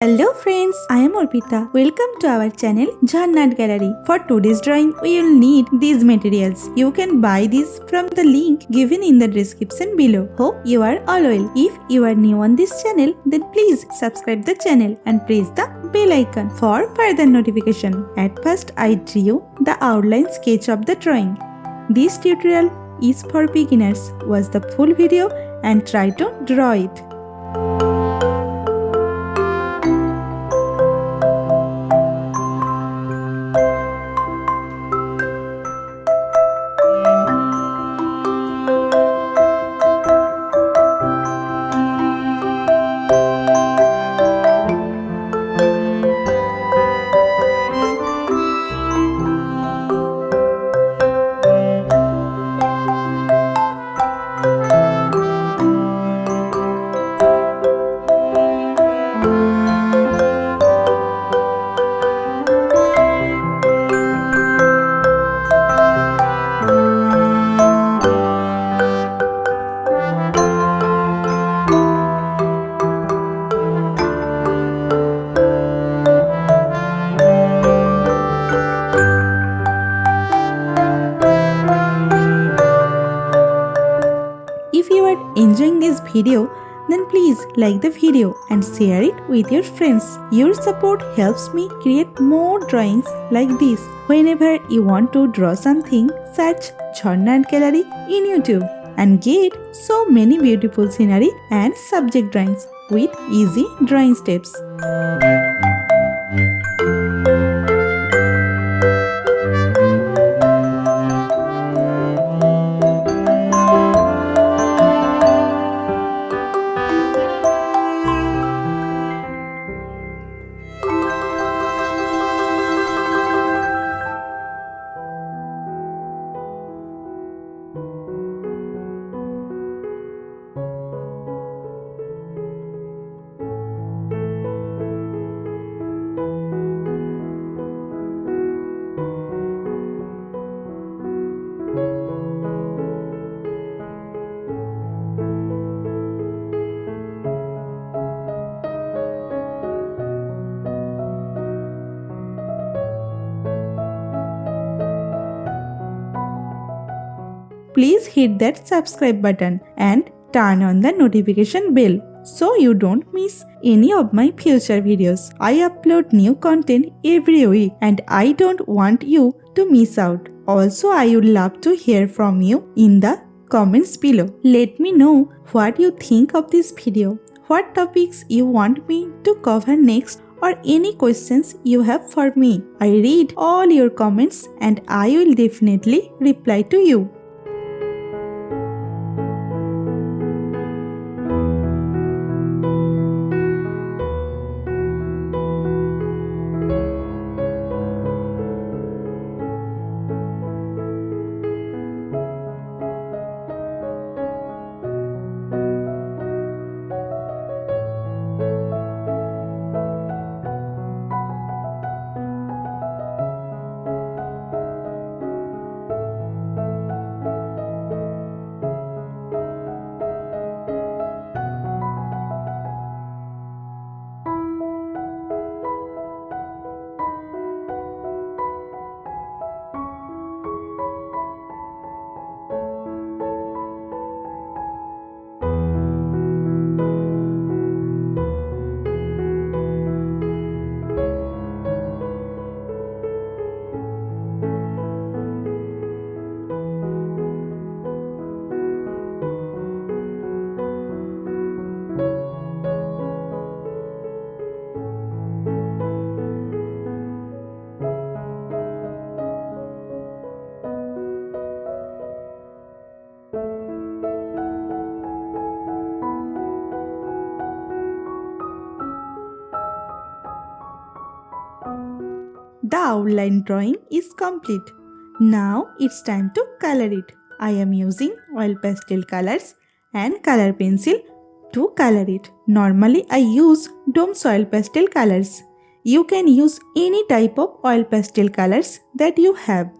Hello friends, I am Arpita. Welcome to our channel Jharna Gallery. For today's drawing, we will need these materials. You can buy these from the link given in the description below. Hope you are all well. If you are new on this channel, then please subscribe the channel and press the bell icon for further notification. At first, I drew the outline sketch of the drawing. This tutorial is for beginners. Watch the full video and try to draw it. If you are enjoying this video, then please like the video and share it with your friends. Your support helps me create more drawings like this. Whenever you want to draw something, search Jharna Gallery in YouTube and get so many beautiful scenery and subject drawings with easy drawing steps. Please hit that subscribe button and turn on the notification bell so you don't miss any of my future videos. I upload new content every week and I don't want you to miss out. Also, I would love to hear from you in the comments below. Let me know what you think of this video, what topics you want me to cover next, or any questions you have for me. I read all your comments and I will definitely reply to you. The outline drawing is complete. Now it's time to color it. I am using oil pastel colors and color pencil to color it. Normally I use Dome's oil pastel colors. You can use any type of oil pastel colors that you have.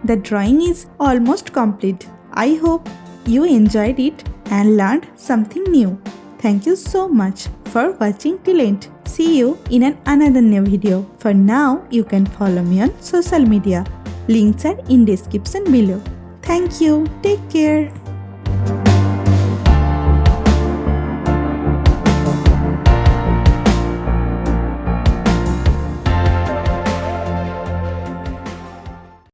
the drawing is almost complete. I hope you enjoyed it and learned something new. Thank you so much for watching till end. See you in another new video. For now, you can follow me on social media. Links are in description below. Thank you. Take care.